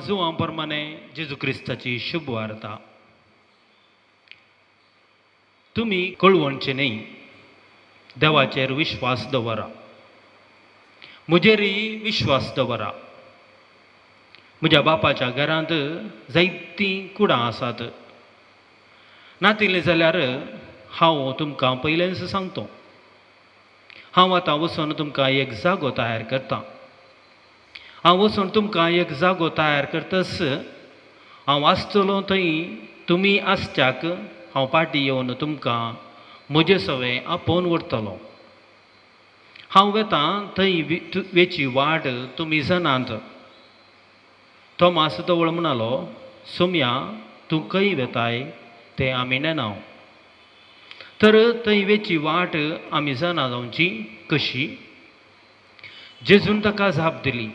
प्रमाणे जेजू क्रिस्ताची शुभ वार्ता. तुम्ही कळवणचे नाही, देवाचेर विश्वास दवरा. म्हजेरय विश्वास दवरा. म्हज्या बापाच्या घरांत जायतीं कुडां आसात. नातिलें जाल्यार हांव तुमकां पयलेंच सांगतो. हांव आतां वचून तुमकां एक जागो तयार करतां. हांव वचून तुमकां एक जागो तयार करतस हांव आसतलों थंय तुमी आसच्याक हांव फाटीं येवन तुमकां म्हजे सवे आपोवन व्हरतलों. हांव वेतां थंय वेची वाट तुमी जाणात. तोमास तवळ म्हणालो, सोम्या तूं खंय वेताय तें आमी नेनाव. तर थंय वेची वाट आमी जाणा जावची कशी? जेजून ताका जाप दिली,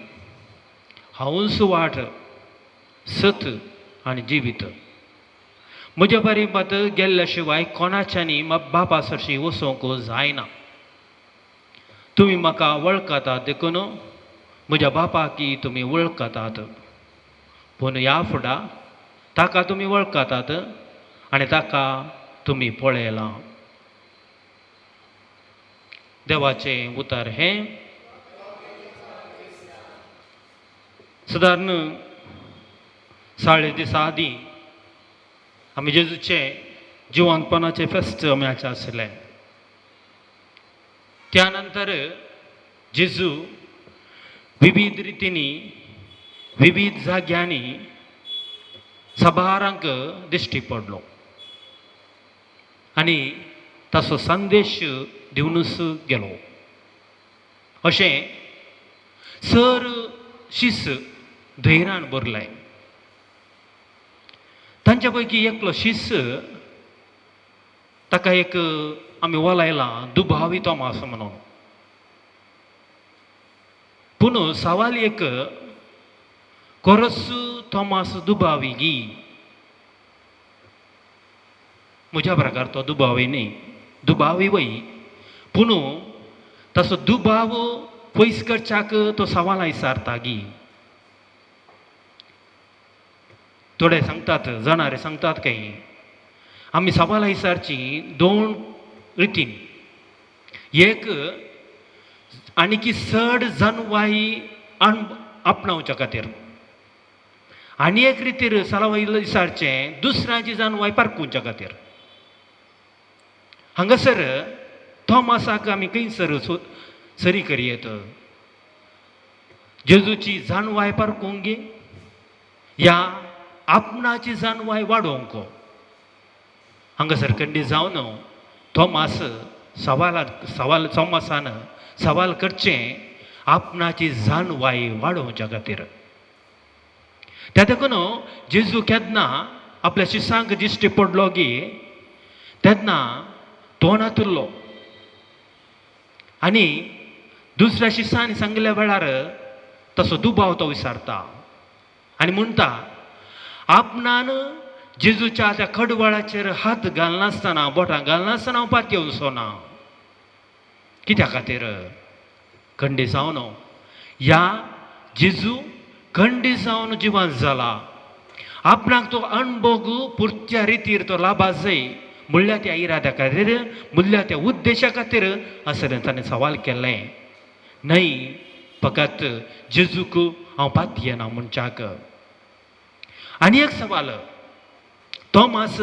हांवूच वाट, सत आनी जिवीत. म्हज्या बारीपात गेल्ल्या शिवाय कोणाच्यांनी बापा सरशी वचोंक जायना. तुमी म्हाका वळखतात देखून म्हज्या बापाकी तुमी वळखतात. पूण ह्या फुडां ताका तुमी वळखतात आनी ताका तुमी पळयलां. देवाचें उतर हें. सादारण 3.5 दिसां आदीं आमी जेजूचें जिवंतपणाचें फेस्त आमचें आसलें. त्या नंतर जेजू विविध रितींनी विविध जाग्यांनी सबारांक दिश्टी पडलो आनी ताचो संदेश दिवनूच गेलो. अशें सर शिस धैर्यान भरलें. तांच्या पैकी एकलो शिस ताका एक आमी वलायलां दुबावी तोमास म्हणून. पूण सवाल एक, खरोच तोमास दुबावी गी? म्हज्या प्रकार तो दुबावी न्ही, दुबावी वय. पूण ताचो दुबाव पयस करच्याक तो सवाल विचारता गी. थोडे सांगतात, जाणारे सांगतात काही आमी सवाल विचारची 2 रितीन. एक, आनीकी चड जानवाई आपणावच्या खातीर. आनी एक रितीर सवाल विचारचें दुसऱ्यांची जानवाय पारखुच्या खातीर. हांगासर तोमासाक आमी खंयसर सरी करयेत. जेजूची जानवाय पारखूंक या आपणाची जानवाय वाडोवंक. हांगासर खंडी जावन तोमास तोमासान सवाल करचें आपणाची जानवाय वाडोवच्या खातीर. त्या देखून जेजू केन्ना आपल्या शिसांक दिश्टी पडलो गी तेन्ना तोंडात उरलो आनी दुसऱ्या शिसांनी सांगल्या वेळार तसो दुबाव तो विचारता आनी म्हणटा, आपणान जेजूच्या त्या खडवळाचेर हात घालनासतना, बोटां घालनासतना हांव फाटीं वचोना. कित्या खातीर? खंडी जावन ह्या जेजू खंडी जावन जिवंत जाला. आपणाक तो अणभव पुरत्या रितीर तो लाभा जाय म्हणल्या त्या इराद्या खातीर, म्हणल्या त्या उद्देशा खातीर असं ताणें सवाल केलें. न्हय फकत जेजूक हांव फाटीं येना म्हणच्याक. आनी एक सवाल, तोमास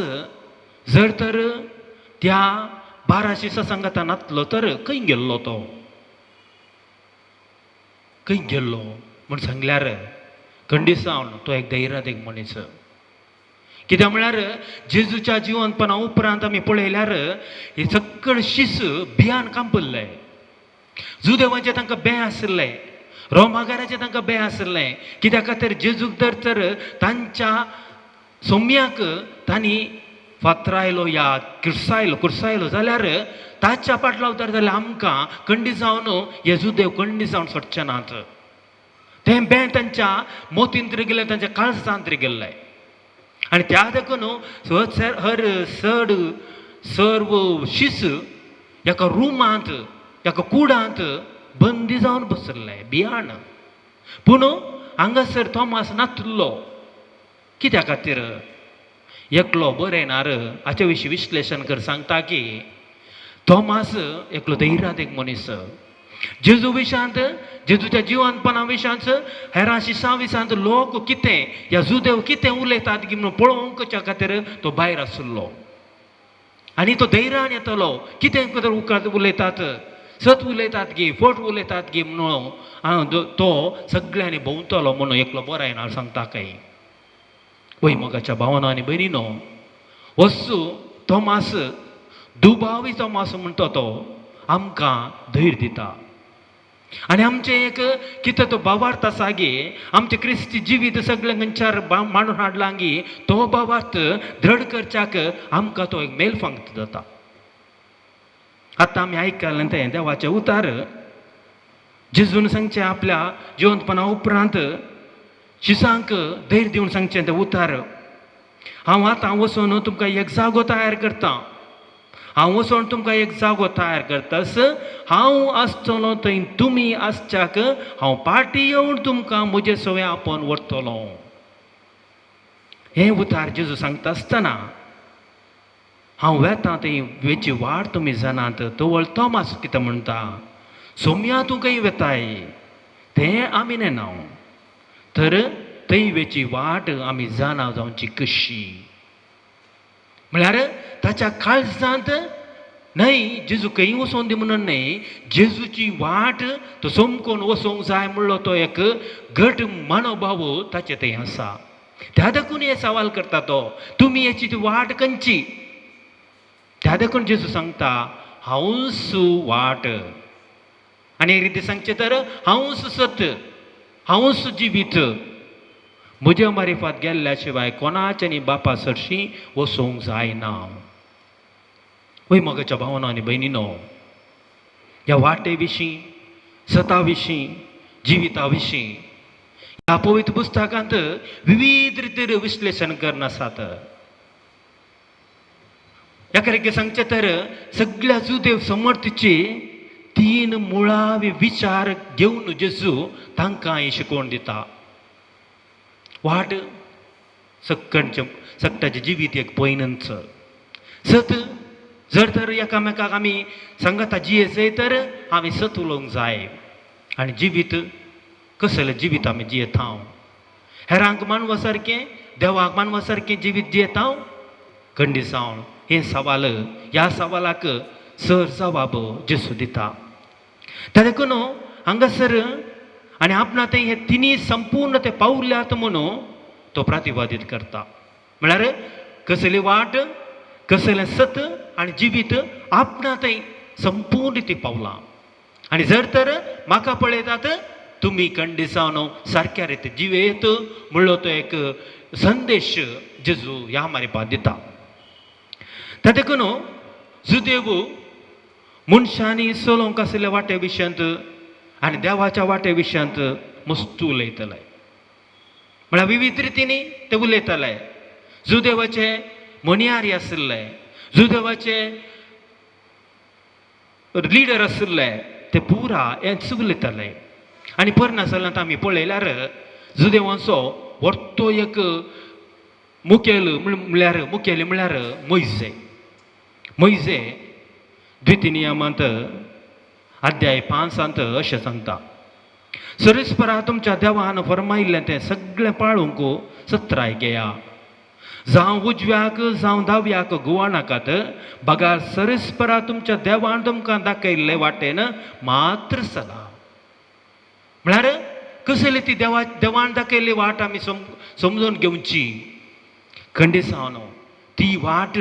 जर तर त्या 12 शिसां सांगाता नासलो तर खंय गेल्लो तो? खंय गेल्लो म्हण सांगल्यार खंडी जावन तो एक धैर्याक मनीस. कित्याक म्हळ्यार जेजूच्या जिवंतपणा उपरांत आमी पळयल्यार हे सकयल शिस भियान कांपल्ले. जुदेवांचें तांकां भें आसलें, रोमाकाराचें तांकां भें आसलें. कित्या खातीर जेजूक तर तांच्या सोम्याक तांणी फातरायलो या कुर्सायलो जाल्यार ताच्या फाटलो उतर जाल्यार आमकां खंडी जावन हे जुदेव खंडी जावन सोडचे नात. तें भें तांच्या मोतीन तरी गेलें, तांच्या काळजांत तरी गेल्लें. आनी त्या देखून हर सर्व शिस एका रुमांत, एका कुडांत बंदी जावन बसले भियान. पूण हांगासर थोमास नातुल्लो कित्या खातीर एकलो बरयणार हाचे विशीं विश्लेशण कर सांगता की थोमास एकलो धैर्यात एक मनीस जेजू विशांत जेजूच्या जिवंतपणा विशांत हेरां शिसां विशांत लोक कितें ह्या जुदेव कितें उलयतात की म्हणून पळोवंकच्या खातीर तो भायर आसलो आनी तो धैर्यान येतलो कितें तर उलयतात सत उलयतात गी फट उलयतात गी म्हणून तो सगळ्यांनी भोंवतलो म्हणून एकलो बरयणार सांगता काय वय मोगाच्या भावना आनी भयणीनो वस्तू थोमास दुबावी थोमास म्हणटा तो आमकां धैर्य दिता आनी आमचें एक कितें तो भावार्थ आसा गे आमचें क्रिस्ती जिवीत सगळें खंयच्यार मांडून हाडला गी तो भावार्थ दृढ करच्याक आमकां तो एक मेलफांगत जाता आतां आमी आयकलें तें देवाचें उतार जेजून सांगचें आपल्या जिवंतपणा उपरांत शिसांक धैर्य दिवन सांगचें तें उतार हांव आतां वचून तुमकां एक जागो तयार करतां हांव वचून तुमकां एक जागो तयार करतास हांव आसतलो थंय तुमी आसच्याक हांव पाटी येवन तुमकां म्हजे सवय आपोवन व्हरतलो हें उतार जेजू सांगता आसतना हांव वेतां थंय वेची वाट तुमी जाणात तवळ थोमास कितें म्हणटा सोम्या तूं खंय वेताय तें आमी नेनाव तर थंय वेची वाट आमी जाणा जावची कशी म्हळ्यार ताच्या काळजांत न्हय जेजू खंय वचोन दी म्हणून न्हय जेजूची वाट तो सोमकोन वचोंक जाय म्हणलो तो एक घट मनोभाव ताचे थंय आसा त्या देखून हे सवाल करता तो तुमी हेची ती वाट खंयची त्या देखून जेजू सांगता हांवूच वाट आनी एक रिती सांगचें तर हांवूच सत्य हांवूच जिवीत म्हज्या मारिफात गेल्ल्या शिवाय कोणाच्यानी बापा सरशी वचोंक जायना वय मोगाच्या भावना आनी भयणीनो ह्या वाटे विशीं सता विशीं जिविता विशीं ह्या पवित्र पुस्तकांत विविध रितीर विश्लेशण करून आसात एका रितीन सांगचें तर सगळ्या जुदेव समर्थीचे 3 मुळावे विचार घेवन जेजू तांकां ही शिकोवण दिता वाट सक्ताचें जिवीत एक पयनच सत जर तर एकामेकाक आमी सांगता जियेचय तर आमी सत उलोवंक जाय आनी जिवीत कसलें जिवीत आमी जियेत हांव हेरांक मानवा सारकें देवाक मानवा सारकें जिवीत जियेत हांव खंडिसावन हे सवाल ह्या सवालाक सर जबाब जेजू दिता त्या देखून हांगासर आनी आपणा थंय हे तिनी संपूर्ण ते पावल्यात म्हणून तो प्रतिपादीत करता म्हळ्यार कसली वाट कसलें सत आनी जिवीत आपणा थंय संपूर्ण ती पावलां आनी जर तर म्हाका पळयतात तुमी खंडिसावन सारक्या रिती जिवेत म्हणलो तो एक संदेश जेजू ह्या मारिपात दिता त्या देखून जुदेव मनशांनी चलोवंक आसलेल्या वाटे विशयांत आनी देवाच्या वाटे विशयांत मस्त उलयतले म्हळ्यार विविध रितींनी ते उलयतले जुदेवाचे मणियारी आसले जुदेवाचे लिडर आसले ते पुरा हेंच उलयतले आनी परनासलांत आमी पळयल्यार जुदेवांचो व्हडतो एक मुखेली म्हळ्यार मोइजे द्वितीय नियमांत अध्याय 5 अशें सांगता सरस्परा तुमच्या देवान फरमायिल्लें तें सगळें पाळूंक सत्राय घेया जावं उजव्याक जावं दाव्याक घुंवळ नाकात बगार सरस्परा तुमच्या देवान तुमकां दाखयल्ले वाटेन मात्र चला म्हळ्यार कसली ती देवान दाखयल्ली वाट आमी समजून घेवची खंडिसावन ती वाट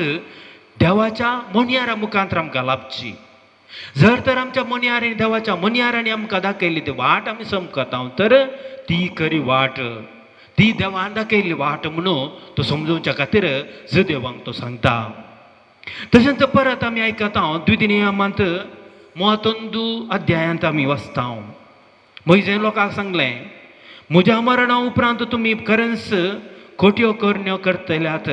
देवाच्या मणयारा मुखांतर आमकां लाभची जर तर आमच्या मणयारी देवाच्या मणयारांनी आमकां दाखयली ती वाट आमी समकता तर ती खरी वाट ती देवान दाखयल्ली वाट म्हणून तो समजोवच्या खातीर जुदेवांक तो सांगता तशेंच परत आमी आयकता द्वितीय नियमांत 31 अध्यायांत आमी वाचता मोइजेन लोकांक सांगलें म्हज्या मरणा उपरांत तुमी खरेंच खोट्यो करण्यो करतल्यात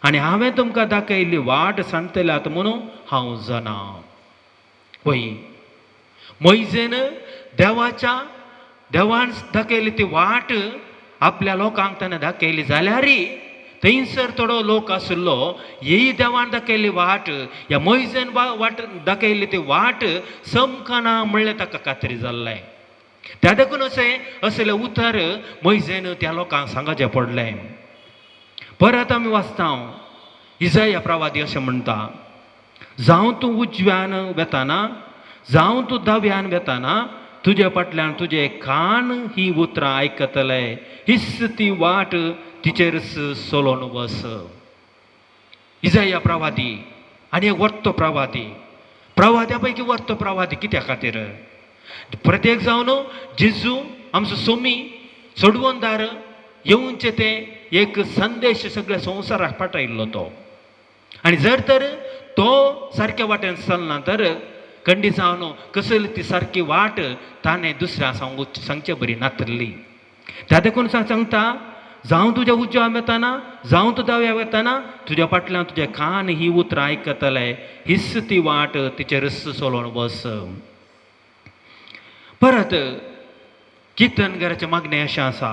आनी हांवें तुमकां दाखयल्ली वाट सांगतल्यात म्हणून हांव जाणा वय मोइजेन देवाच्या देवान दाखयली ती वाट आपल्या लोकांक ताणें दाखयली जाल्यार थंयसर थोडो लोक आसलो ही देवान दाखयली वाट ह्या मोइजेन वाट दाखयली ती वाट समकना म्हणलें ताका खात्री जाल्लें. त्या देखून अशें असलें उतर मोइजेन त्या लोकांक सांगचें पडलें. परत आमी वाचता इसाया प्रवादी अशें म्हणटा, जावं तूं उजव्यान वेताना जावं तूं दाव्यान वेताना तुजे फाटल्यान तुजे कान ही उतरां आयकतले. हिस्स ती वाट तिचेर सोलोन वस. इसाया प्रवादी आनी एक वर्तो प्रवादी, प्रवाद्या पैकी वर्तो प्रवादी. कित्या खातीर? प्रत्येक जावन जेजू आमचो सोमी सोडवणदार येवचे ते एक संदेश सगळ्या संवसाराक पाठयल्लो तो. आनी जर तर तो सारक्या वाटेन चलना तर खंडी जावन कसली ती सारकी वाट ताणें दुसऱ्या सांगचे बरी नातरली. त्या देखून सांगता, जावं तुज्या उजव्यान वेताना जावं तूं दाव्या वेताना तुज्या फाटल्यान तुजे कान ही उतरां आयकतले. हिस्स ती वाट तिचेर सोलोन वस. परत किर्तनकाराचें मागणें अशें आसा,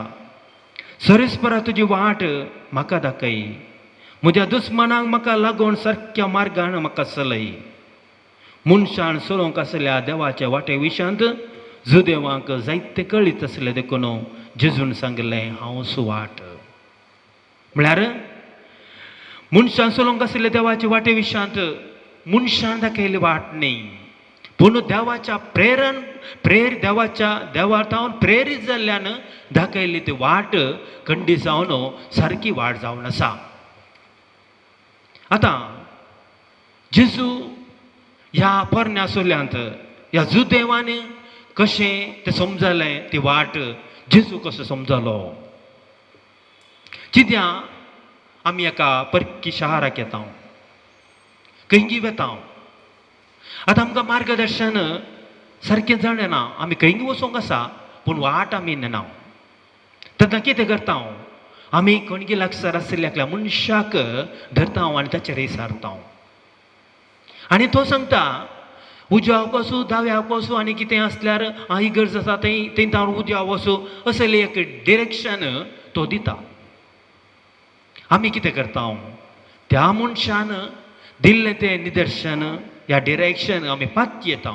सरीसपरा तुजी वाट म्हाका दाखय, म्हज्या दुस्मनांक म्हाका लागून सारक्या मार्गान म्हाका चलय. मनशान चलोवंक आसल्या देवाच्या वाटे विशांत जुदेवांक जायते कळीत आसले देखून जेजून सांगलें हांव सुवाट. म्हळ्यार मनशान चलोवंक आसले देवाच्या वाटे विशांत मनशान दाखयली वाट न्ही, पूण देवाच्या देवातावन प्रेरीत जाल्ल्यान दाखयली ती वाट खंडी जावन सारकी वाट जावन आसा. आतां जेजू ह्या पोरण्या चलयांत ह्या जुदेवान कशें तें समजलें ती वाट जेजू कसो समजलो. चिद्या आमी एका परकी शाराक येता, खंयी वेता. आतां आमकां मार्गदर्शन सारकें जाणना, आमी खंयी वचोंक आसा पूण वाट आमी नेना. तेन्ना कितें करता, आमी खणगी लागसार आशिल्ल्या मनशाक धरता आनी ताचेर विसारता. आनी तो सांगता उजव्याक वचूं दाव्याक वचूं आनी कितें आसल्यार ही गरज आसा थंय हांव उजव्याक वचूं असलें एक डिरेक्शन तो दिता. आमी कितें करता, त्या मनशान दिल्लें तें निदर्शन ह्या डिरेक्शन आमी पात येता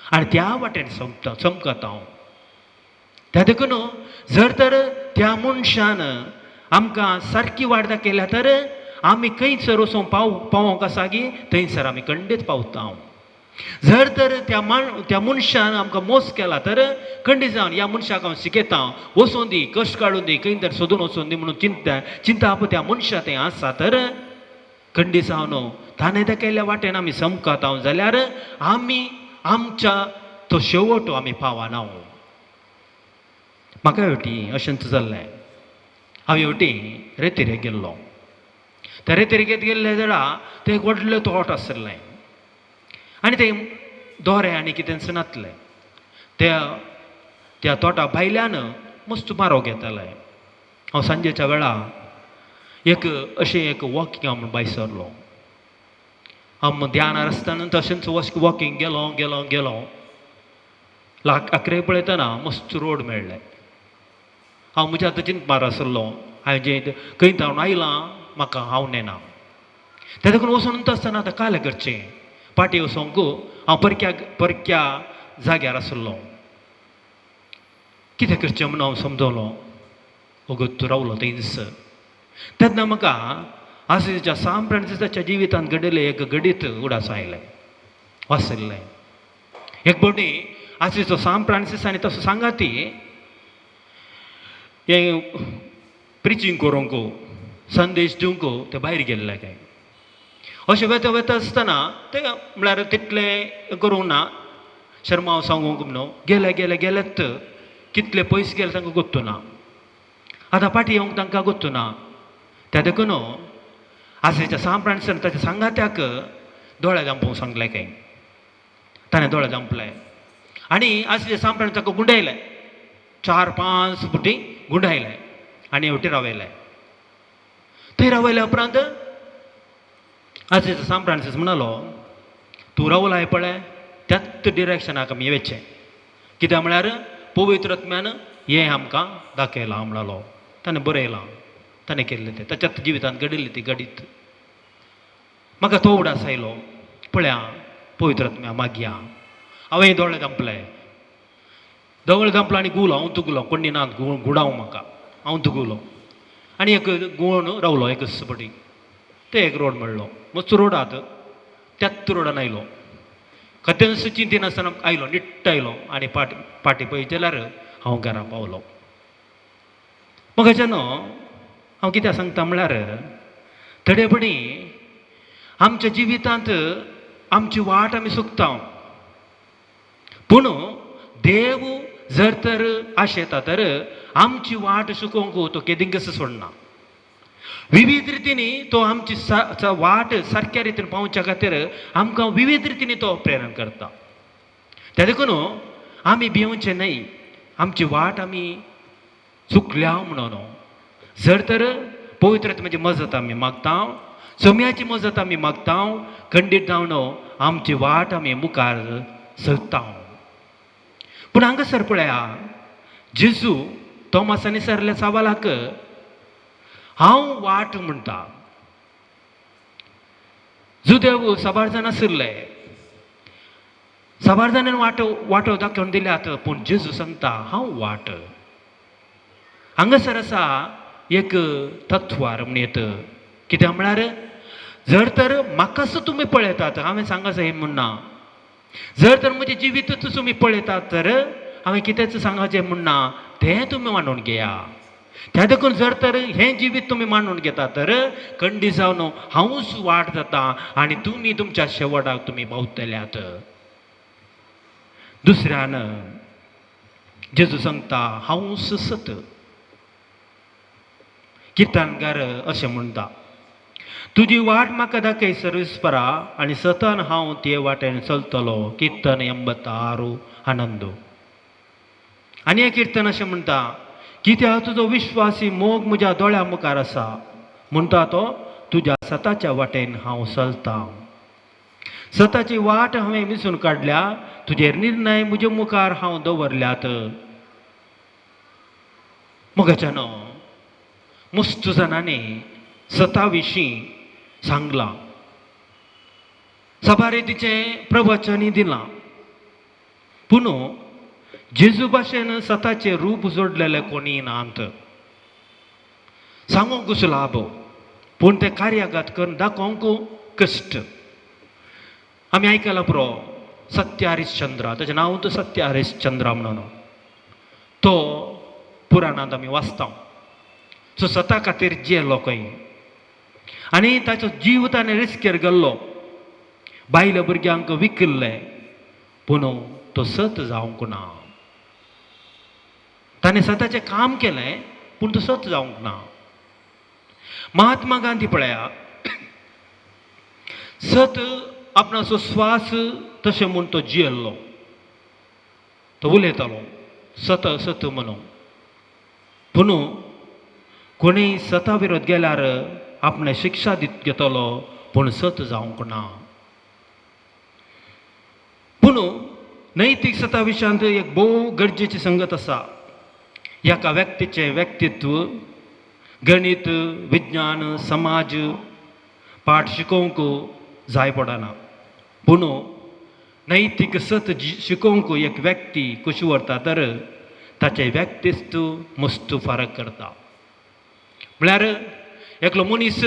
आनी त्या वाटेन चमकता. त्या देखून जर तर त्या मनशान आमकां सारकी वाट दाखयल्या तर आमी खंयसर वचून पावोंक आसा की थंयसर आमी खंडीत पावता. जर तर त्या मनशान आमकां मोस केला तर खंडीत जावन ह्या मनशाक हांव शिकयता, वचून दी, कश्ट काडून दी, खंय तर सोदून वचून दी म्हणून चिंता त्या मनशा थंय आसा तर खंडीत जावन ताणें दाखयल्ल्या वाटेन आमी समकता जाल्यार आमी आमच्या तो शेवट आमी पावना. म्हाका हेवटी अशेंच जाल्लें. हांव हेवटी रेतीरेक गेल्लो. त्या रेतीरेकेत गेल्ले जाल्यार ते एक व्हडलें तोट आसलें आनी ते दोरे आनी कितें नासलें. त्या तोटा भायल्यान मस्त मारो घेताले. हांव सांजेच्या वेळार एक वॉकिंग म्हूण भायर सरलो. हांव ध्यानार आसतना तशेंच वॉकिंग गेलो 11 पळयतना मस्त रोड मेळ्ळे. हांव म्हज्या आतां चिंत मार आसलो, हांवें जें खंय जावन आयलां म्हाका हांव नेना. त्या देखून वचून आसतना आतां कालें करचें, पाटी वचोंक हांव परक्या जाग्यार आसलो. कितें करचें म्हणून हांव समजलो. वगत रावलो थंयच. तेन्ना म्हाका आसिच्या सान फ्रांसिसाच्या जिवितांत घडिल्लें एक घडीत उडास आयलें वाचल्लें. एक फावटी आसिचो सान फ्रांसीस आनी तसो सांगाती हे प्रिचींग करूंक संदेश दिवंक ते भायर गेल्ले काय. अशें वेता आसतना ते म्हळ्यार तितलें करूंक ना, शर्मा सांगूंक म्हणून गेलेत कितले पयस गेले तांकां गोत्तू ना. आतां फाटीं येवंक तांकां गोत्तू ना. त्या देखून आसिच्या सान फ्रांसिसान ताच्या सांगात्याक दोळे धांपूंक सांगलें काय. ताणें दोळे धांपले आनी आसिच्या सान फ्रांसिस ताका गुंडायले. 4-5 फुटी गुंडायले आनी हेवटी रावयले. थंय रावयल्या उपरांत आसिच्या सान फ्रांसिस म्हणलो, तूं रावलाय पळय त्याच डिरेक्शनाक आमी येवचें. कित्याक म्हळ्यार पवित्र आत्म्यानं हे आमकां दाखयलां म्हणलो ताणें बरयलां ताणें केल्लें तें ताच्याच जिवितांत घडिल्ली ती घडीत म्हाका तो उडास आयलो पळया पवित्र आत्म्या मागया हांवें दोळे धांपले दोळे धांपलो आनी गुलो हांव तुगलो कोणी ना गुडाव म्हाका हांव तुगुलो आनी एक गुण रावलो एक पटी ते एक रोड मेळ्ळो मस्त रोडात त्याच रोडान आयलो खतेंच चिंतीनासतना आयलो निट्ट आयलो आनी पाटी पळयत जाल्यार हांव घरा पावलो मगाच्यान हांव कित्याक सांगता म्हळ्यार थोडेपणी आमच्या जिवितांत आमची वाट आमी चुकता पूण देव जर तर आशेता तर आमची वाट चुकोवंक तो केदिंकच सोडना विविध रितींनी तो आमची वाट सारक्या रितीन पावच्या खातीर आमकां विविध रितींनी तो प्रेरण करता त्या देखून आमी भिवचे न्हय आमची वाट आमी चुकल्या म्हणून जर तर पवित्र आत्म्याची मजत आमी मागता सोम्याची मजत आमी मागता खंडीत जावन आमची वाट आमी मुखार सरता पूण हांगासर पळया जेजू तोमासांनी सरल्या सवालाक हांव वाट म्हणटा जुदेव साबार जाण आशिल्ले साबार जाणांनी वाटो दाखोवन दिल्यात पूण जेजू सांगता हांव वाट हांगासर आसा एक तत्वार म्हणत कित्याक म्हळ्यार जर तर म्हाकाच तुमी पळयतात हांवें सांगास हें म्हणना जर तर म्हजें जिवीतच तुमी पळयतात तर हांवें कितेंच सांगाचें म्हणना तें तुमी मांडून घेया त्या देखून जर तर हें जिवीत तुमी मांडून घेता तर खंडीत जावन हांवूच वाट जाता आनी तुमी तुमच्या शेवटाक तुमी पावतल्यात दुसऱ्यान जेजू सांगता हांवूच सत किर्तनकार अशें म्हणटा तुजी वाट म्हाका दाखय सर्वेस्परा आनी सतन हांव ते वाटेन चलतलो किर्तन 86 आनंदो आनी एक किर्तन अशें म्हणटा कित्याक तुजो विश्वासी मोग म्हज्या दोळ्या मुखार आसा म्हणटा तो तुज्या सताच्या वाटेन हांव चलतां सताची वाट हांवें मिसून काडल्या तुजेर निर्णय म्हजे मुखार हांव दवरल्यात मोगाच्यान मस्त जाणांनी सता विशीं सांगलां सभारेतीचें प्रवचनय दिलां पूण जेजू भाशेन सताचें रूप जोडलेलें कोणी नात सांगूंक सुलाभ पूण तें कार्यागत करून दाखोवंक कश्ट आमी आयकलां पुरो सत्य हरिश्चंद्र ताचें नांव सत्य हरिश्चंद्र म्हणून तो पुराणांत आमी वाचता सो सता खातीर जियेलो खंय आनी ताचो जीव ताणें रिस्केर गेल्लो बायल्या भुरग्यांक विकल्ले पूण तो सत जावंक ना ताणें सताचें काम केलें पूण तो सत जावंक ना महात्मा गांधी पळया सत आपणाचो स्वास तशें म्हूण तो जियेल्लो तो उलयतालो सत सत म्हणून पूण कोणीय सता विरोध गेल्यार आपणे शिक्षा घेतलो पूण सत जावंक ना पूण नैतीक सता विशयांत एक भोव गरजेची संगत आसा एका व्यक्तीचें व्यक्तित्व गणित विज्ञान समाज पाठ शिकोवंक जाय पडना पूण नैतीक सत शिकोवंक एक व्यक्ती कशी व्हरता तर ताचें व्यक्तित्व मस्त फरक करता म्हळ्यार एकलो मनीस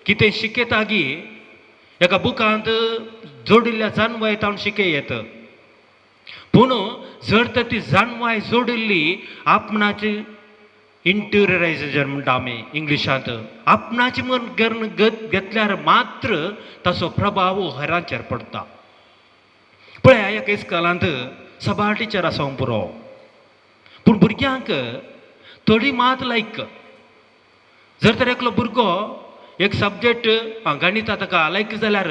कितें शिकयता गी एका बुकांत जोडिल्ल्या जानवाय तावन शिकयत पूण जर तर ती जानवाय जोडिल्ली आपणाची इंटरियरायझेशन म्हणटा आमी इंग्लिशांत आपणाची मन घेतल्यार मात्र ताचो प्रभाव हेरांचेर पडटा पळय एका इस्कॉलांत सभा टिचर आसूंक पुरो पूण भुरग्यांक थोडी मात लायक जर तर एकलो भुरगो एक सब्जेक्ट गणिता ताका लायक जाल्यार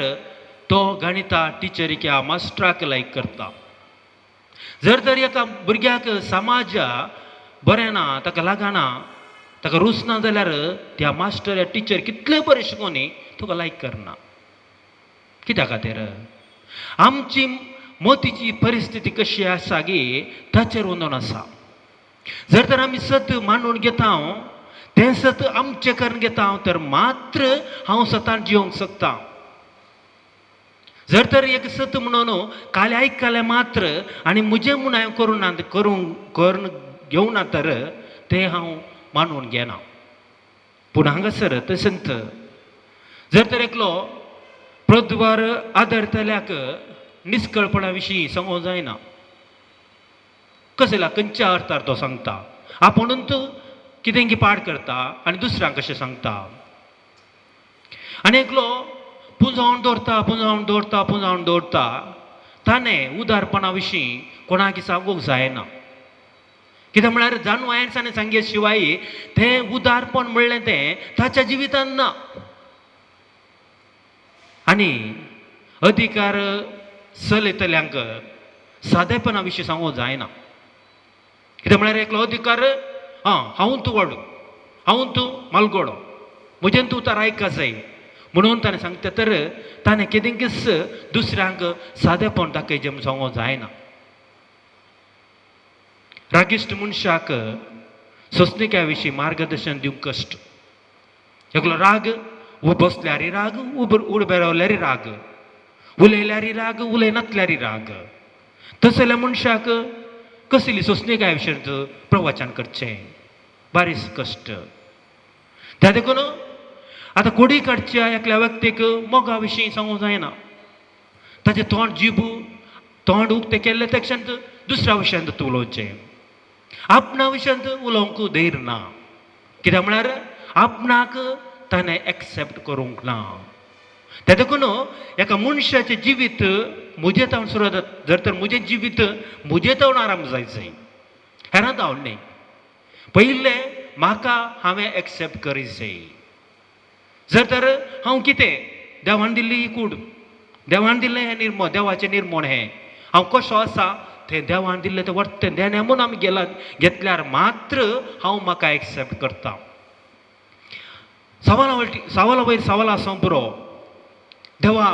तो गणिता टिचरीक ह्या मास्टराक लायक करता जर तर एका भुरग्याक समाज बरें ना ताका लागना ताका रूच ना जाल्यार त्या मास्टर या टिचर कितले बरें शिकोवनी तुका लायक करना कित्या खातीर आमची मोतीची परिस्थिती कशी आसा गी ताचेर वंदून आसा. जर तर आमी सत मानून घेता तें सत आमचें करून घेता तर मात्र हांव सतान जिवंक शकता. जर तर एक सत म्हणून काले आयकले मात्र आनी म्हजें म्हूण हांवें करून घेवना तर तें हांव मानून घेना. पूण हांगासर तशेंच जर तर एकलो प्रद्वार आदरतल्याक निश्कळपणा विशीं सांगूंक जायना. कसला खंयच्या अर्थार तो सांगता. आपुणूच कितें पाड करता आनी दुसऱ्यांक कशें सांगता. आनी एकलो पुंजावन दवरता ताणें उदारपणा विशीं कोणाक सांगूंक जायना. कित्याक म्हळ्यार जानवायसांनी सांगे शिवाय तें उदारपण म्हणलें तें ताच्या जिवितांत ना. आनी अधिकार चलयतल्यांक सादेपणा विशीं सांगूंक जायना. कित्याक म्हळ्यार एकलो अधिकार हांव तूं व्हड, हांव तूं मालगोडो, म्हजें तूं तर आयका जाय म्हणून ताणें सांगता तर ताणें केदेंकीच दुसऱ्यांक सादेपण दाखयचें म्हूण सांगूंक जायना. रागिश्ट मनशाक सोंसणिकाय विशीं मार्गदर्शन दिवंक कश्ट. एकलो राग बसल्यारय राग, उबे रावल्यारय राग, उलयल्यारय राग, उलयनासल्यारय राग. तसल्या मनशाक कसली सोंसणिकाय विशीं प्रवचन करचें बारीस कश्ट. त्या देखून आतां कोडी काडच्या एकल्या व्यक्तीक मोगा विशीं सांगूंक जायना. ताचें तोंड उक्तें केल्लें तेक्षांत दुसऱ्या विशयांत उलोवचें. आपणा विशयांत उलोवंक धैर्य ना. कित्याक म्हळ्यार आपणाक ताणें एक्सेप्ट करूंक ना. त्या देखून एका मनशाचें जिवीत म्हजें तावन सुरू जाता. जर तर म्हजें जिवीत म्हजें तावन आराम जायचें हेरांत हांव न्ही. पयलें म्हाका हांवें एक्सेप्ट करीत जाय. जर तर हांव कितें देवान दिल्ली ही कूड, देवान दिल्लें हें निर्मळ, देवाचें निर्मण हें हांव कसो आसा तें देवान दिल्लें तें वर्तें देणे म्हूण आमी घेतल्यार मात्र हांव म्हाका एक्सेप्ट करता. सवाला वयर सवाल आसूं पुरो. देवा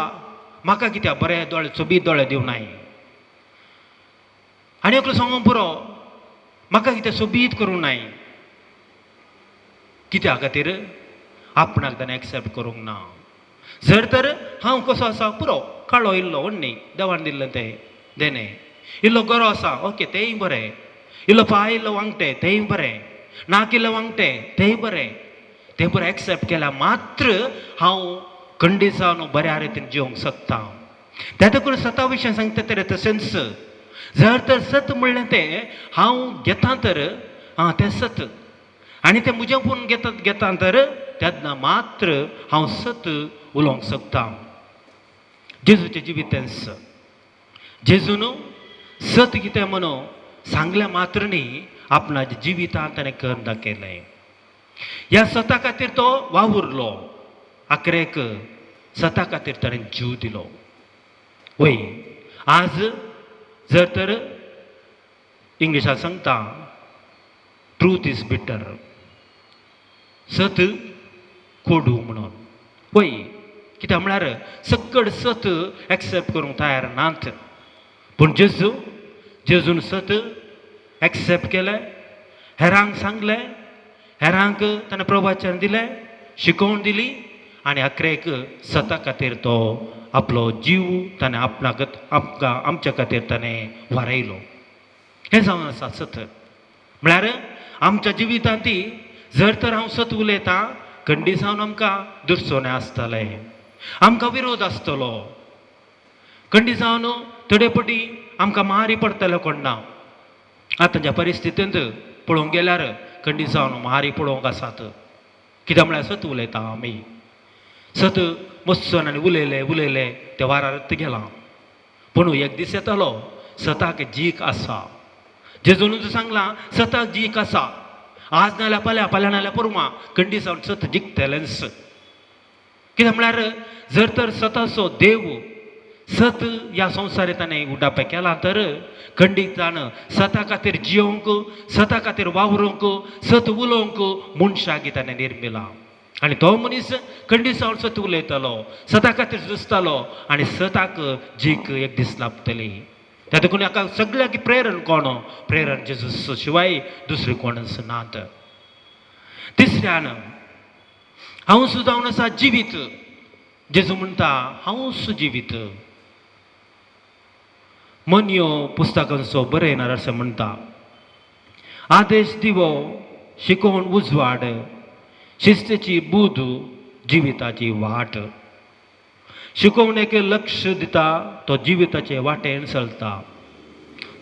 म्हाका कित्याक बरें दोळे सोबीत दोळे दिवनाय. आनी एकलो सांगूंक पुरो म्हाका कितें सोबीत करूं नाय. कित्या खातीर आपणाक ताणें एक्सेप्ट करूंक ना. जर तर हांव कसो आसा पुरो काळो इल्लो व्हडणी देवान दिल्लें तें देणे, इल्लो गरो आसा ओके तेंय बरें, इल्लो पांय इल्लो वांगटें तेंय बरें, नाक इल्लें वांगटें तेंय बरें, तें बरें एक्सेप्ट केल्यार मात्र हांव खंडीत जावन बऱ्या रितीन जिवंक शकता. त्या देखून सता विशयी सांगता तर तशेंच जर तर सत म्हणलें तें हांव घेता तर तें सत आनी तें म्हजें पूण घेता तर तेन्ना मात्र हांव सत उलोवंक शकता. जेजूचें जिवितांत जेजून सत कितें म्हणून सांगलें मात्र न्ही आपणाच्या जिवितांत ताणें करून दाखयलें. ह्या सता खातीर तो वावुरलो. आखरेक सता खातीर ताणें जीव दिलो. वय आज जर तर इंग्लिशांत सांगता ट्रूथ इज बिटर, सत कोडू म्हणून. वय कित्याक म्हळ्यार सकड सत एक्सेप्ट करूंक तयार नात. पूण जेजून सत एक्सेप्ट केलें, हेरांक सांगलें, हेरांक ताणें प्रवचन दिलें, शिकोवण दिली आनी आखरेक सता खातीर तो आपलो जीव ताणें आमच्या खातीर ताणें वारयलो. हें जावन आसा सत. म्हळ्यार आमच्या जिवितांत जर तर हांव सत उलयतां खंडी जावन आमकां दुरसोने आसतलें, आमकां विरोध आसतलो, खंडी जावन थोडेपटी आमकां मारी पडटलो कोण ना. आतांच्या परिस्थितींत पळोवंक गेल्यार खंडी जावन मारी पडोवंक आसात. कित्याक म्हळ्यार सत उलयता आमी. सत मस्सन आनी उलयलें त्या वारार गेलां. पूण एक दीस येतालो सताक जीक आसा. जेजून सांगलां सताक जीक आसा. आज नाल्यार फाल्यां नाल्यार परवां खंडी जावन सत जिखतलेंच. कित्याक म्हळ्यार जर तर सताचो देव सत ह्या संवसारीत ताणें उड्डापे केला तर खंडीत जावन सता खातीर जियोंक, सता खातीर वावरूंक, सत उलोवंक मनशाक ताणें निर्मिला. आनी तो मनीस खंडीत जावन सत उलयतलो, सता खातीर झुजतालो आनी सताक जीक एक दीस लाभतली. त्या देखून एका सगळ्या की प्रेरण कोण प्रेरण जेजूस शिवाय दुसरे कोणच नात. तिसऱ्यान हांव जावन आसा जिवीत. जेजू म्हणटा हांवच जिवीत. मोन्यो पुस्तकांचो बरयणार असं म्हणटा, आदेश दिवो शिकोवन उजवाड, शिस्तेची बूद जिविताची वाट. शिकोवणेक लक्ष दिता तो जिविताचे वाटेन चलता.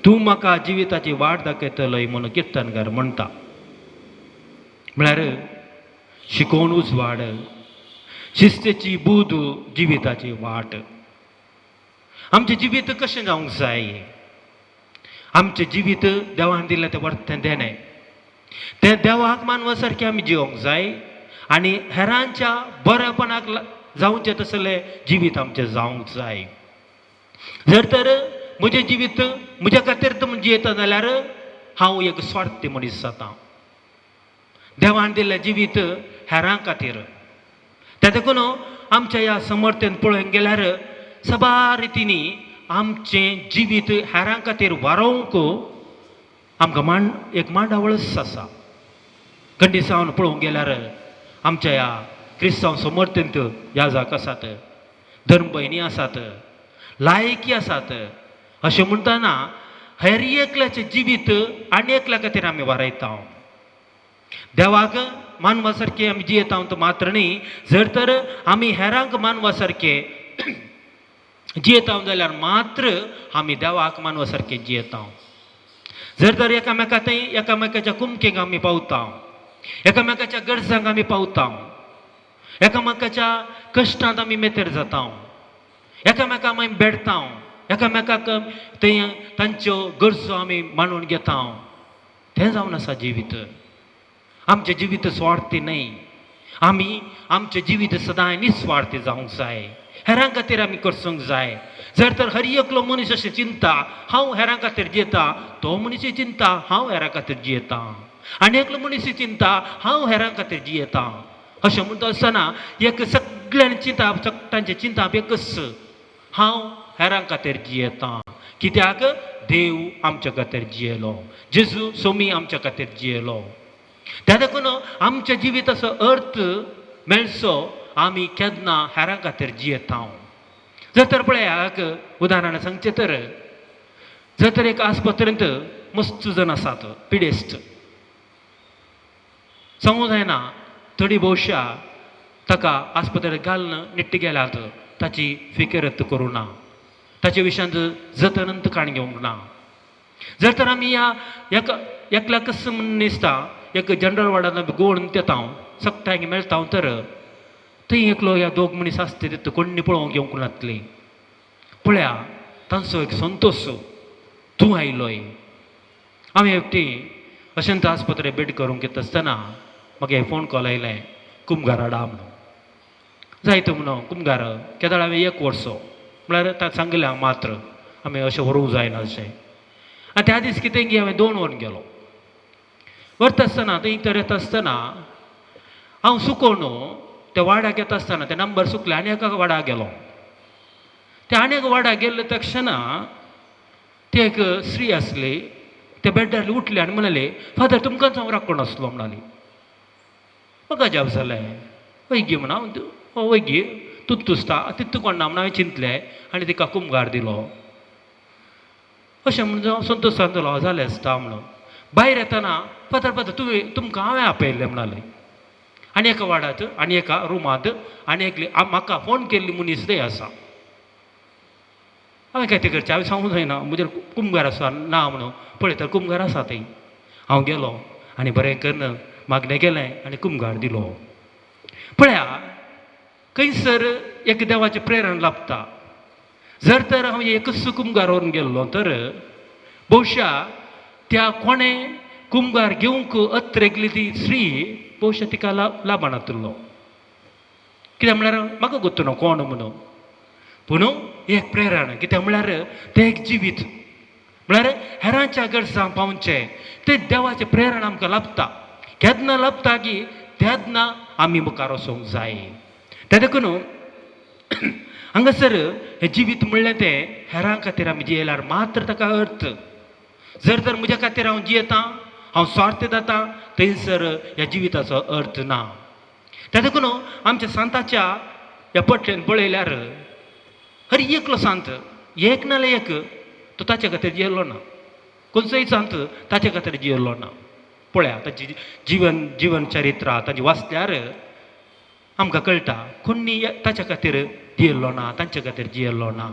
तूं म्हाका जिविताची वाट दाखयतलय म्हणून किर्तनकार म्हणटा. म्हळ्यार शिकोवन उजवाड, शिस्तेची बूद जिविताची वाट. आमचें जिवीत कशें जावंक जाय? आमचें जिवीत देवान दिलें तें वर्तें देणें. तें देवाक मानवा सारकें आमी जिवंक जाय आनी हेरांच्या बरेपणाक जावचें तसलें जिवीत आमचें जावंक जाय. जर तर म्हजें जिवीत म्हज्या खातीर जियेता जाल्यार हांव एक स्वार्थी मनीस जाता. देवान दिल्लें जिवीत हेरां खातीर. त्या देखून आमच्या ह्या समर्थेन पळोवंक गेल्यार सबा रितींनी आमचें जिवीत हेरां खातीर वारोवंक आमकां एक मांडावळच आसा. खंडिसावन पळोवंक गेल्यार आमच्या ह्या क्रिस्तांव समर्थेंत याजक आसात, धर्म भयणी आसात, लायकी आसात. अशें म्हणटाना हेर एकल्याचें जिवीत आनी एकल्या खातीर आमी वारयता. देवाक मानवा सारकें आमी जियेता तो मात्र न्ही, जर तर आमी हेरांक मानवा सारकें जियेता जाल्यार मात्र आमी देवाक मानवा सारकें जियेता. जर तर एकामेकाच्या कुमकेक आमी पावता, एकामेकाच्या गरजांक आमी पावता, एकामेकाच्या कश्टांत आमी मेतेर जाता, एकामेकाक आमी बेडता, एकामेकाक तांच्यो गरजो आमी मांडून घेता, तें जावन आसा जिवीत. आमचें जिवीत स्वार्थी न्हय. आमी आमचें जिवीत सदां निस्वार्थी जावंक जाय. हेरां खातीर आमी करसूंक जाय. जर तर हर एकलो मनीस अशें चिंता हांव हेरां खातीर जियेता, तो मनीस चिंता हांव हेरां खातीर जियेता, आनी एकलो मनीस चिंता हांव हेरां खातीर जियेता. अशें म्हणटा आसतना एक सगळ्यांनी चिंता, तांचें चिंताप एकच, हांव हेरां खातीर जियेता. कित्याक देव आमच्या खातीर जियेलो, जेजू सोमी आमच्या खातीर जियेलो. त्या देखून आमच्या जिविताचो अर्थ मेळचो आमी केन्ना हेरां खातीर जियेता. जर तर पळयात उदाहरण सांगचें तर, जर तर एक आस्पत्रेंत मस्त जण आसात पिडेस्त, सांगूं जायना थोडी भोवशा ताका आस्पत्रेंत घालून निट्ट गेल्यात, ताची फिकेरत करूं ना, ताचे विशयांत जतनंत काण घेवंक ना. जर तर आमी एकल्याक कसं म्हण दिसता एक जनरल वॉर्डान गोवन तेता सक्तांक मेळटा तर थंय एकलो ह्या दोग मनीस आसता तितू कोणी पळोवंक येवंक नातली. पळया तांचो एक संतोश तूं आयलोय. हांवें एकटी अशेंत आस्पत्रे बेड करूंक येता आसतना म्हाका फोन कॉल आयलें, कुमगार हाडा म्हणून. जायतो म्हणून कुमगार केदाळ हांवें 1 वर्स म्हळ्यार ताका सांगलें हांव मात्र आमी अशें व्हरूंक जायना अशें. आनी त्या दीस कितें गी हांवें 2 वर गेलो. व्हरता आसतना थंय तर येता आसतना हांव सुकोवन त्या वाड्याक येता आसतना ते नंबर सुकले आनी एका वाड्याक गेलो. ते आनी एक वाड्याक गेल्ले तक्षणा ती एक स्त्री आसली, ते बेड्डार उठली आनी म्हणले, फादर तुमकांच हांव राखून आसलो म्हणली. म्हाका जाप जालें, वैगी म्हणा वैगी तूं तुसता तितू कोणा म्हणून हांवें चिंतलें आनी तिका कुमगार दिलो. अशें म्हणून हांव संतोशान जालो, जालें आसता म्हणून. भायर येतना फादर फादर तुमकां हांवें आपयल्लें म्हणलें. आनी एका वाड्यात आनी एका रुमांत आनी एकली म्हाका फोन केल्ली मनीस थंय आसा. हांवें काय ते करचें, हांवें सांगूंक जायना म्हजेर कुमगार आसा ना म्हणून. पळयता कुमगार आसा थंय. हांव गेलो आनी बरें करून मागणें केलें आनी कुमगार दिलो. पळया खंयसर एक देवाचें प्रेरण लाभता. जर तर हांव एकच कुमगार व्हरून गेल्लो तर भोवशा त्या कोणें कुमगार घेवंक अत्रेगली ती स्त्री भोवशा तिका लाबणातलो. कित्याक म्हळ्यार म्हाका गोत्तू ना कोण म्हणून. पूण एक प्रेरण कित्याक म्हळ्यार तें एक जिवीत म्हळ्यार हेरांच्या गरजां पावचें तें देवाचें प्रेरण आमकां लाभता. केन्ना लाभता की तेन्ना आमी मुखार वचूंक जाय. त्या देखून हांगासर हे जिवीत म्हणलें तें हेरां खातीर आमी जियेल्यार मात्र ताका अर्थ. जर तर म्हज्या खातीर हांव जियेतां, हांव स्वार्थ जाता, थंयसर ह्या जिविताचो अर्थ ना. त्या देखून आमच्या सांताच्या ह्या पट्ट्यान पळयल्यार हर एकलो सांत एक नाल्यार एक तो ताचे खातीर जियेल्लो ना. खंयचोय सांत ताचे खातीर जियेल्लो ना. पळया ताची जीवन चरित्रां ताची वाचल्यार आमकां कळटा कोणी ताच्या खातीर जियेल्लो ना, तांचे खातीर जियेल्लो ना.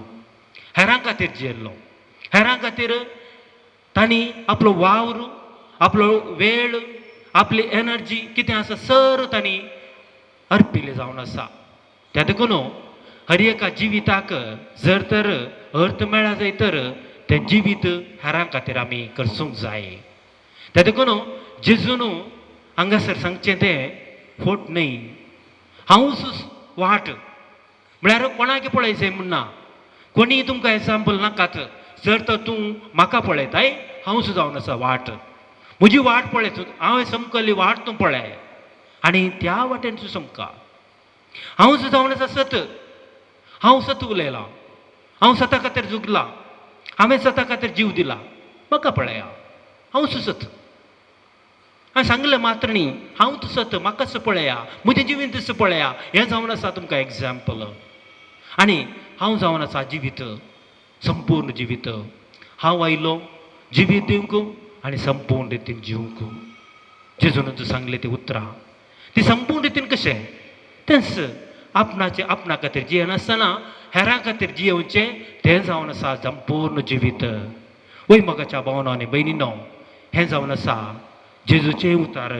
हेरां खातीर जियेल्लो. हेरां खातीर तांणी आपलो वावर, आपलो वेळ, आपली एनर्जी कितें आसा सर तांणी अर्पिल्लें जावन आसा. त्या देखून हर एका जिविताक जर तर अर्थ मेळ्ळा जाय तर तें जिवीत हेरां खातीर आमी करसूंक जाय. त्या देखून जेजून हांगासर सांगचें तें फोट न्हय, हांवूच वाट. म्हळ्यार कोणाक पळयचें म्हणना, कोणी तुमकां एग्जाम्पल नाकात. जर तर तूं म्हाका पळयताय, हांवूच जावन आसा वाट. म्हजी वाट पळय, हांवें समकल्ली वाट तूं पळय आनी त्या वाटेन तूं समका. हांवूच जावन आसा सत. हांव सत उलयलां, हांव सता खातीर झुकलां, हांवें सता खातीर जीव दिला. म्हाका पळया, हांवूच सत. हांवें सांगलें मात्र न्ही, हांवूच सत, म्हाकाच पळया, म्हजें जिवीत तसो पळया. हें जावन आसा तुमकां एग्जाम्पल. आनी हांव जावन आसा जिवीत, संपूर्ण जिवीत. हांव आयलो जिवीत दिवंक आनी संपूर्ण रितीन जिवंक. जेजून सांगलें ती उतरां ती संपूर्ण रितीन कशें तेंच आपणा खातीर जियेनासतना हेरां खातीर जियेवचें तें जावन आसा संपूर्ण जिवीत. वय मोगाच्या भावनो आनी भयणीनो, हें जावन आसा जेजूचें उतार.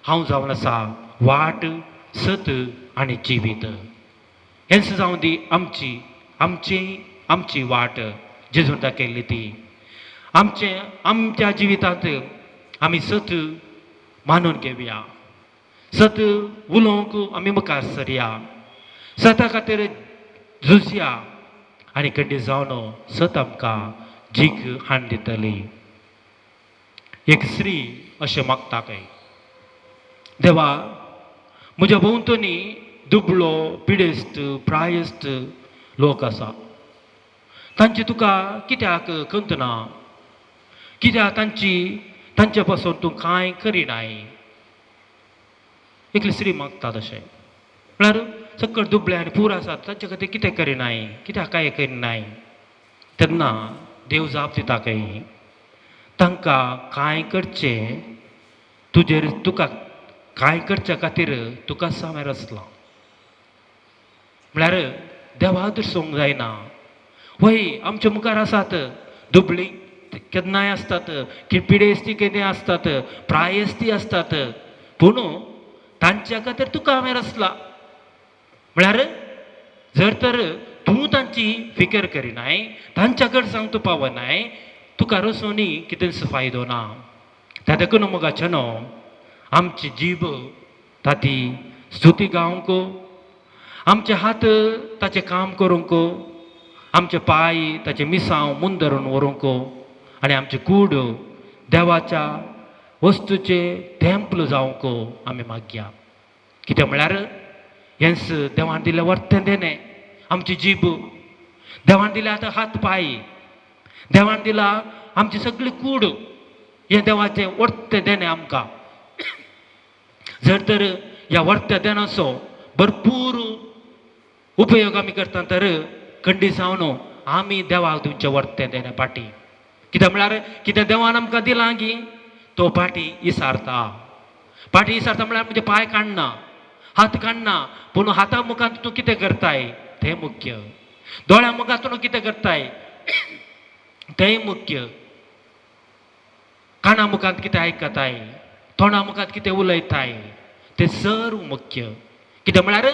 हांव जावन आसा वाट, सत आनी जिवीत. हेंच जावन दी आमची वाट जेजून दाखयल्ली ती. आमच्या जिवितांत आमी सत मानून घेवया, सत उलोवंक आमी मुखार सरया, सता खातीर झुजया आनी खंडी जावन सत आमकां जीक हाड दितली. एक स्त्री अशें मागता काय, देवा म्हज्या भोंवतणी दुबळो, पिडेस्त, प्रायस्त लोक आसा. तांची तुका कित्याक खंत ना? कित्याक तांचे पासून तूं कांय करिनाय? एकली स्त्री मागता तशें. म्हळ्यार सकयल दुबळे आनी पूर आसात, तांचे खातीर कितें करिनाय, कित्याक कांय करिनाय? तेन्ना देव जाप दिता काय, तांकां कांय करचें तुका कांय करचे खातीर तुका सामेर आसला. म्हळ्यार देवा दर्शोवंक जायना. वय आमच्या मुखार आसात दुबळी केन्नाय आसतात, पिडेस्ती केन्नाय आसतात, प्रायस्ती आसतात, पूण तांच्या खातीर तुका आमेर आसला. म्हळ्यार जर तर तूं तांची फिकर करिनाय, तांच्या गरजांक तूं पावनाय, तुका रचोनी कितेंच फायदो ना. त्या देखून मोगाचेनो आमची जीब ताती स्तुती गावंक, आमचे हात ताचें काम करूंक, आमचे पाय ताचे मिसांव मून धरून व्हरूंक आनी आमचे कूड देवाच्या वस्तूचे टेंपल जावंक आमी मागया. कितें म्हळ्यार हेंच देवान दिलें वर्तें देणें. आमची जीब देवान दिलें आतां हात पाय, देवान दिला आमची सगळी कूड, हें देवाचें वर्तें देणें आमकां. जर तर ह्या वर्त्या देणाचो भरपूर उपयोग आमी करता तर खंडी जावन आमी देवाक दिवचें वर्तें देणें पाटी. कित्याक म्हळ्यार कितें देवान आमकां दिलां की तो पाटी इसारता. पाटी इसारता म्हळ्यार म्हणजे पांय काडना, हात काडना, पूण हाता मुखांत तूं कितें करताय तें मुख्य. दोळ्या मुखांत तूं कितें करताय तेंय मुख्य. काना मुखांत कितें आयकताय, तोंडा मुखांत कितें उलयताय तें सर्व मुख्य. कितें म्हळ्यार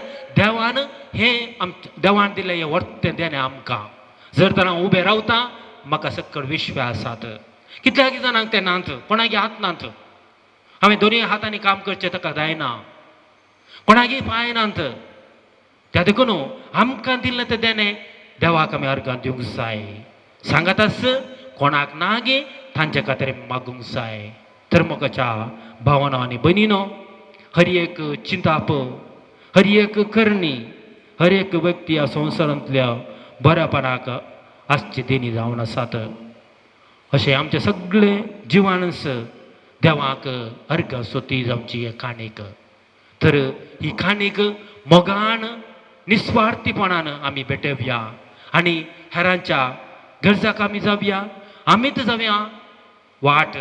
देवान दिलें हें वर्तें देणें आमकां. जर तर हांव उबें रावतां, म्हाका सकयल विश्वास आसात. कितल्याक जाणांक तें नात, कोणागे हात नात. हांवें दोनूय हातांनी काम करचें ताका जायना, कोणागे पांय नात. त्या देखून आमकां दिल्लें तें देणें देवाक आमी अर्गां दिवंक जाय. सांगातास कोणाक नागे तांचे खातीर मागूंक जाय. तर मोगाच्या भावनो आनी भयणीनो, हर एक चिंताप, हर एक करणी, हर एक व्यक्ती या संवसारांतल्या बऱ्यापणाक आसचे देणी जावन आसात. अशें आमचे सगळे जिवानस देवाक अर्घ सोती जावची हे काणीक. तर ही काणीक मोगान निस्वार्थीपणान आमी भेटवया आनी हेरांच्या गरजाक आमी जावया. आमीच जावया वाट,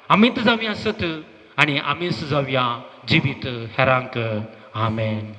आमीच जावया सत आनी आमीच जावया जिवीत हेरांक. आमेन.